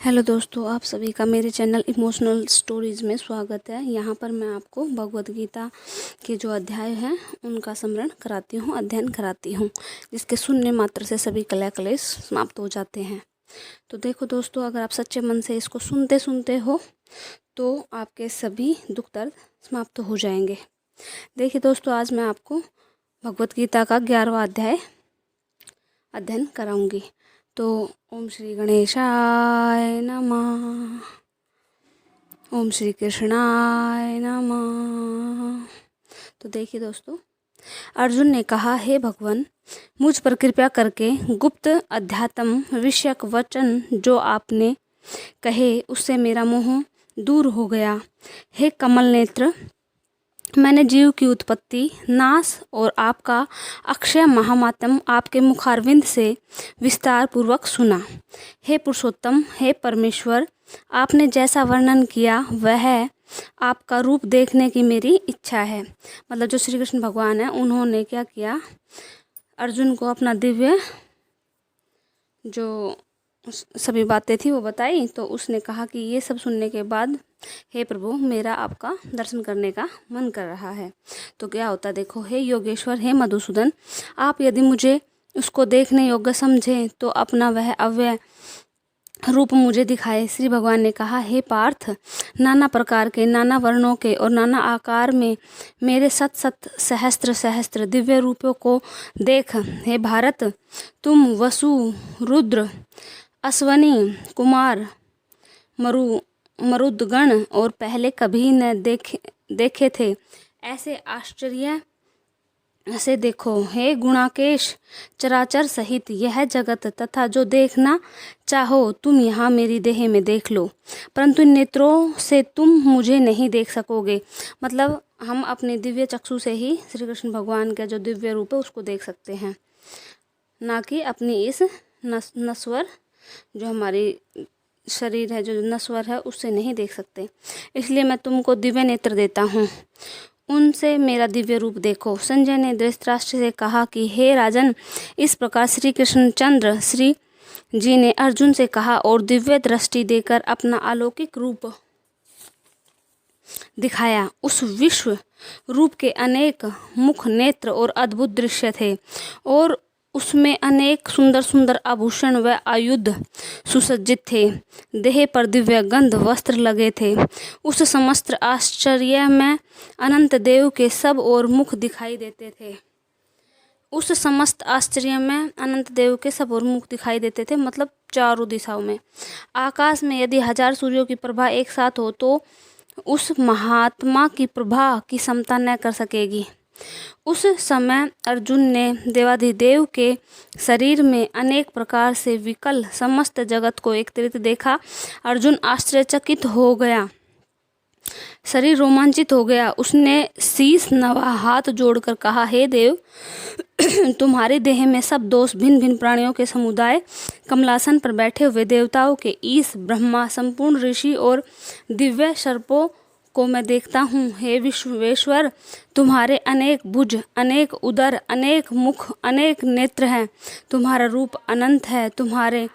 Hello दोस्तों, आप सभी का मेरे चैनल इमोशनल स्टोरीज़ में स्वागत है। यहाँ पर मैं आपको भगवद गीता के जो अध्याय हैं उनका स्मरण कराती हूँ, अध्ययन कराती हूँ, जिसके सुनने मात्र से सभी कलह क्लेश समाप्त हो जाते हैं। तो देखो दोस्तों, अगर आप सच्चे मन से इसको सुनते सुनते हो तो आपके सभी दुख दर्द समाप्त हो जाएंगे। देखिए दोस्तों, आज मैं आपको भगवद गीता का 11वां अध्याय अध्ययन कराऊंगी। तो ओम श्री गणेशाय नमः, ओम श्री कृष्णाय नमः। तो देखिए दोस्तों, अर्जुन ने कहा, हे भगवान, मुझ पर कृपा करके गुप्त अध्यात्म विषयक वचन जो आपने कहे उससे मेरा मोह दूर हो गया। हे कमल नेत्र, मैंने जीव की उत्पत्ति, नाश और आपका अक्षय महात्म्य आपके मुखारविंद से विस्तार पूर्वक सुना। हे पुरुषोत्तम, हे परमेश्वर, आपने जैसा वर्णन किया वह आपका रूप देखने की मेरी इच्छा है। मतलब जो श्री कृष्ण भगवान है, उन्होंने क्या किया, अर्जुन को अपना दिव्य जो सभी बातें थी वो बताई। तो उसने कहा कि ये सब सुनने के बाद, हे प्रभु, मेरा आपका दर्शन करने का मन कर रहा है। तो क्या होता देखो, हे योगेश्वर, हे मधुसूदन, आप यदि मुझे उसको देखने योग्य समझें तो अपना वह अव्यय रूप मुझे दिखाए। श्री भगवान ने कहा, हे पार्थ, नाना प्रकार के, नाना वर्णों के और नाना आकार में मेरे सत सत सहस्त्र सहस्त्र दिव्य रूपों को देख। हे भारत, तुम वसु, रुद्र, अश्वनी, कुमार, मरुदगण और पहले कभी न देखे थे ऐसे आश्चर्य से देखो। हे गुणाकेश, चराचर सहित यह जगत तथा जो देखना चाहो तुम यहाँ मेरी देह में देख लो, परंतु नेत्रों से तुम मुझे नहीं देख सकोगे। मतलब हम अपने दिव्य चक्षु से ही श्री कृष्ण भगवान का जो दिव्य रूप है उसको देख सकते हैं, ना कि अपनी इस नश्वर जो हमारी शरीर है, जो नश्वर है, उससे नहीं देख सकते। इसलिए मैं तुमको दिव्य नेत्र देता हूँ, उनसे मेरा दिव्य रूप देखो। संजय ने धृतराष्ट्र से कहा कि हे राजन, इस प्रकार श्री कृष्णचंद्र श्री जी ने अर्जुन से कहा और दिव्य दृष्टि देकर अपना अलौकिक रूप दिखाया। उस विश्व रूप के अनेक मुख, नेत्र और अद्भुत दृश्य थे और उसमें अनेक सुंदर सुंदर आभूषण व आयुध सुसज्जित थे। देह पर दिव्य गंध वस्त्र लगे थे। उस समस्त आश्चर्य में अनंत देव के सब और मुख दिखाई देते थे। उस समस्त आश्चर्य में अनंत देव के सब और मुख दिखाई देते थे, मतलब चारों दिशाओं में। आकाश में यदि 1000 सूर्यों की प्रभा एक साथ हो तो उस महात्मा की प्रभा की समता न कर सकेगी। उस समय अर्जुन ने देवाधिदेव के शरीर में अनेक प्रकार से विकल समस्त जगत को एकत्रित देखा। अर्जुन आश्चर्यचकित हो गया, शरीर रोमांचित हो गया। उसने शीश नवा हाथ जोड़कर कहा, हे देव, तुम्हारे देह में सब दोष, भिन्न भिन्न प्राणियों के समुदाय, कमलासन पर बैठे हुए देवताओं के ईश, ब्रह्मा, संपूर्ण ऋषि और दिव्य सर्पों को मैं देखता हूँ। हे विश्वेश्वर, तुम्हारे अनेक भुज, अनेक उदर, अनेक मुख, अनेक नेत्र हैं। तुम्हारा रूप अनंत है। तुम्हारे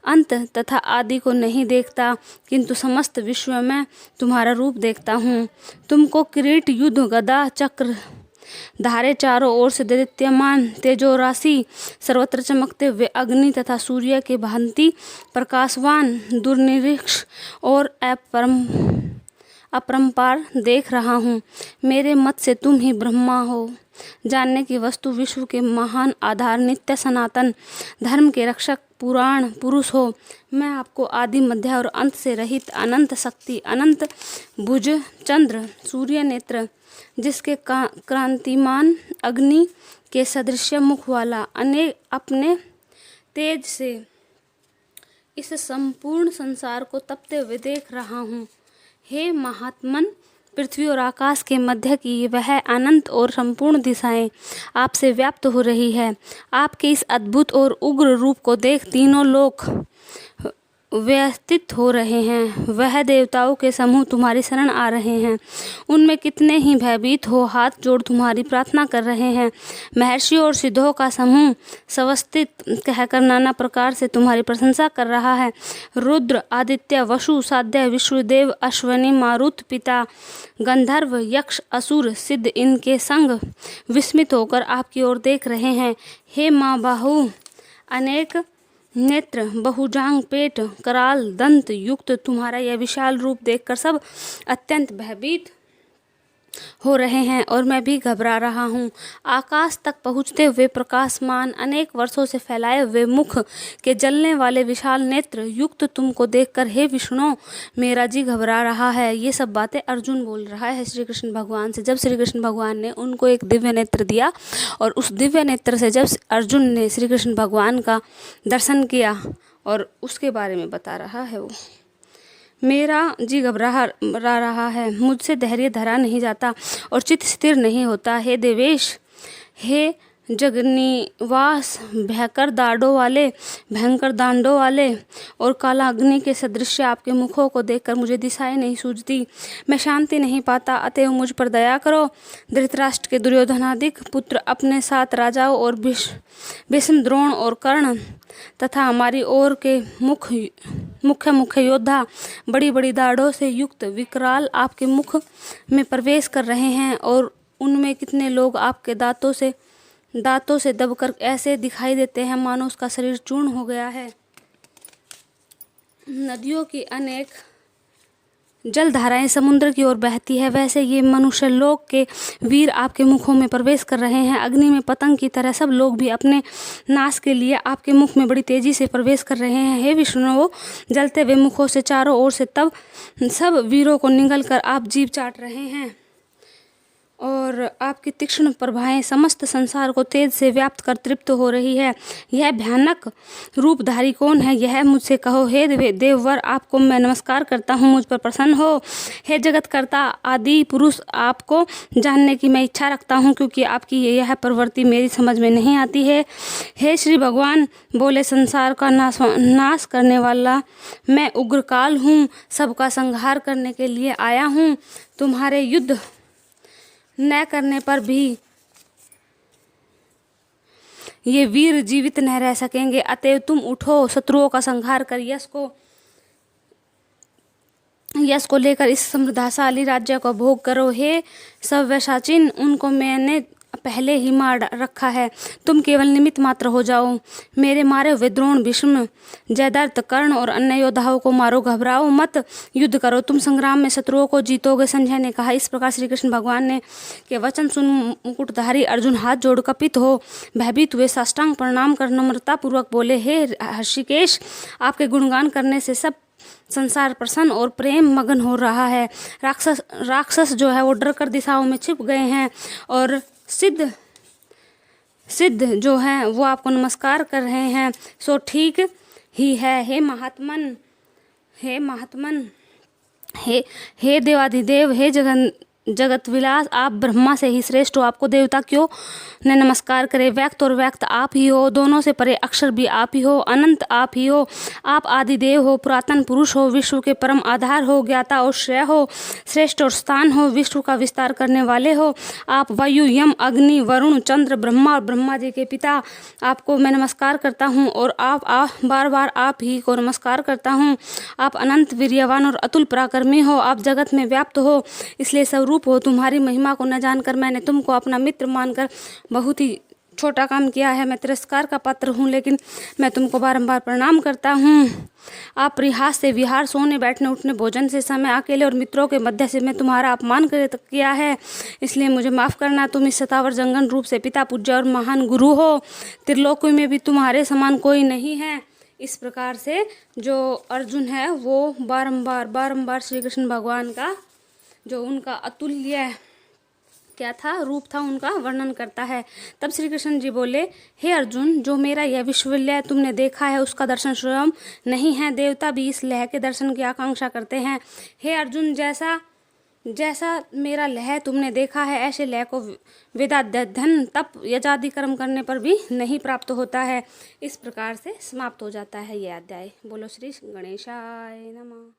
अंत तथा आदि को नहीं देखता, किंतु समस्त विश्व में तुम्हारा रूप देखता हूँ। तुमको किरीट, युद्ध, गदा, चक्र धारे चारों ओर से दैदीप्यमान तेजो राशि, सर्वत्र चमकते हुए अग्नि तथा सूर्य के भांति प्रकाशवान, दुर्निरीक्ष और अपरंपार देख रहा हूँ। मेरे मत से तुम ही ब्रह्मा हो, जानने की वस्तु, विश्व के महान आधार, नित्य सनातन धर्म के रक्षक, पुराण पुरुष हो। मैं आपको आदि, मध्य और अंत से रहित अनंत शक्ति, अनंत भुज, चंद्र, सूर्य नेत्र, जिसके क्रांतिमान अग्नि के सदृश मुख वाला, अनेक अपने तेज से इस संपूर्ण संसार को तपते हुए देख रहा हूँ। हे महात्मन, पृथ्वी और आकाश के मध्य की वह अनंत और संपूर्ण दिशाएं आपसे व्याप्त हो रही है। आपके इस अद्भुत और उग्र रूप को देख तीनों लोक व्यतीत हो रहे हैं। वह देवताओं के समूह तुम्हारी शरण आ रहे हैं। उनमें कितने ही भयभीत हो हाथ जोड़ तुम्हारी प्रार्थना कर रहे हैं। महर्षियों और सिद्धों का समूह सवस्थित कहकर नाना प्रकार से तुम्हारी प्रशंसा कर रहा है। रुद्र, आदित्य, वसु, साध्य, विष्णुदेव, अश्वनी, मारुत, पिता, गंधर्व, यक्ष, असुर, सिद्ध इनके संग विस्मित होकर आपकी ओर देख रहे हैं। हे माँ बाहु अनेक नेत्र, बहुजांग पेट, कराल दंत युक्त तुम्हारा यह विशाल रूप देखकर सब अत्यंत भयभीत हो रहे हैं और मैं भी घबरा रहा हूँ। आकाश तक पहुँचते हुए प्रकाशमान अनेक वर्षों से फैलाए हुए मुख के जलने वाले विशाल नेत्र युक्त तुमको देखकर हे विष्णु मेरा जी घबरा रहा है। ये सब बातें अर्जुन बोल रहा है श्री कृष्ण भगवान से, जब श्री कृष्ण भगवान ने उनको एक दिव्य नेत्र दिया और उस दिव्य नेत्र से जब अर्जुन ने श्री कृष्ण भगवान का दर्शन किया और उसके बारे में बता रहा है। वो मेरा जी घबरा रहा है, मुझसे धैर्य धरा नहीं जाता और चित्त स्थिर नहीं होता। हे देवेश, हे जगन्निवास, भयंकर दांडों वाले और काला अग्नि के सदृश आपके मुखों को देखकर मुझे दिशाएं नहीं सूझती, मैं शांति नहीं पाता, अतएव मुझ पर दया करो। धृतराष्ट्र के दुर्योधनादिक पुत्र अपने साथ राजाओं और भीष्म, द्रोण और कर्ण तथा हमारी ओर के मुख्य योद्धा बड़ी बड़ी दाढ़ों से युक्त विकराल आपके मुख में प्रवेश कर रहे हैं और उनमें कितने लोग आपके दांतों से दबकर ऐसे दिखाई देते हैं मानो उसका शरीर चूर्ण हो गया है। नदियों की अनेक जलधाराएं समुद्र की ओर बहती है, वैसे ये मनुष्य लोक के वीर आपके मुखों में प्रवेश कर रहे हैं। अग्नि में पतंग की तरह सब लोग भी अपने नाश के लिए आपके मुख में बड़ी तेजी से प्रवेश कर रहे हैं। हे विष्णु, जलते हुए मुखों से चारों ओर से तब सब वीरों को निगल कर आप जीभ चाट रहे हैं और आपकी तीक्ष्ण प्रभाएं समस्त संसार को तेज से व्याप्त कर तृप्त हो रही है। यह भयानक रूपधारी कौन है, यह मुझसे कहो। हे देववर, आपको मैं नमस्कार करता हूँ, मुझ पर प्रसन्न हो। हे जगतकर्ता आदि पुरुष, आपको जानने की मैं इच्छा रखता हूँ क्योंकि आपकी यह प्रवृत्ति मेरी समझ में नहीं आती है। हे श्री भगवान बोले, संसार का नाश करने वाला मैं उग्रकाल हूँ, सबका संहार करने के लिए आया हूँ। तुम्हारे युद्ध न करने पर भी ये वीर जीवित न रह सकेंगे, अतएव तुम उठो, शत्रुओं का संहार कर यश को लेकर इस समृद्धिशाली राज्य को भोग करो। हे सव्यसाचिन, उनको मैंने पहले ही मार रखा है, तुम केवल निमित्त मात्र हो जाओ। मेरे मारे हुए द्रोण, भीष्म, जयद्रथ, कर्ण और अन्य योद्धाओं को मारो, घबराओ मत, युद्ध करो, तुम संग्राम में शत्रुओं को जीतोगे। संजय ने कहा। इस प्रकार श्री कृष्ण भगवान ने के वचन सुन मुकुटधारी अर्जुन हाथ जोड़ कपित हो भयभीत हुए साष्टांग प्रणाम कर नम्रता पूर्वक बोले, हे हर्षिकेश, आपके गुणगान करने से सब संसार प्रसन्न और प्रेम मगन हो रहा है। राक्षस जो है वो डर कर दिशाओं में छिप गए हैं और सिद्ध जो हैं वो आपको नमस्कार कर रहे हैं, सो ठीक ही है। हे महात्मन, हे देवाधिदेव, हे जगत विलास, आप ब्रह्मा से ही श्रेष्ठ हो, आपको देवता क्यों ने नमस्कार करे। व्यक्त और व्यक्त आप ही हो, दोनों से परे अक्षर भी आप ही हो, अनंत आप ही हो, आप आदिदेव हो, पुरातन पुरुष हो, विश्व के परम आधार हो, ज्ञाता और श्रेय हो, श्रेष्ठ और स्थान हो, विश्व का विस्तार करने वाले हो। आप वायु, यम, अग्नि, वरुण, चंद्र, ब्रह्मा और ब्रह्मा जी के पिता, आपको मैं नमस्कार करता हूँ और आप बार बार आप ही को नमस्कार करता हूँ। आप अनंत वीर्यवान और अतुल पराक्रमी हो, आप जगत में व्याप्त हो, इसलिए स्वरूप हो। तुम्हारी महिमा को न जानकर मैंने तुमको अपना मित्र मानकर बहुत ही छोटा काम किया है। मैं तिरस्कार का पात्र हूँ, लेकिन मैं तुमको बारंबार प्रणाम करता हूँ। आप परिहास से विहार, सोने बैठने उठने, भोजन से समय, अकेले और मित्रों के मध्य से मैं तुम्हारा अपमान किया है, इसलिए मुझे माफ़ करना। तुम इस सतावर जंगन रूप से पिता, पूज्य और महान गुरु हो, त्रिलोकी में भी तुम्हारे समान कोई नहीं है। इस प्रकार से जो अर्जुन है वो बारंबार श्री कृष्ण भगवान का जो उनका अतुल्य क्या था रूप था उनका वर्णन करता है। तब श्री कृष्ण जी बोले, हे अर्जुन, जो मेरा यह विश्वविद्यालय तुमने देखा है उसका दर्शन स्वयं नहीं है, देवता भी इस लय के दर्शन की आकांक्षा करते हैं। हे अर्जुन, जैसा मेरा लह तुमने देखा है, ऐसे लह को विद्या धन तप यजादि कर्म करने पर भी नहीं प्राप्त होता है। इस प्रकार से समाप्त हो जाता है यह अध्याय। बोलो श्री गणेशाय नमः।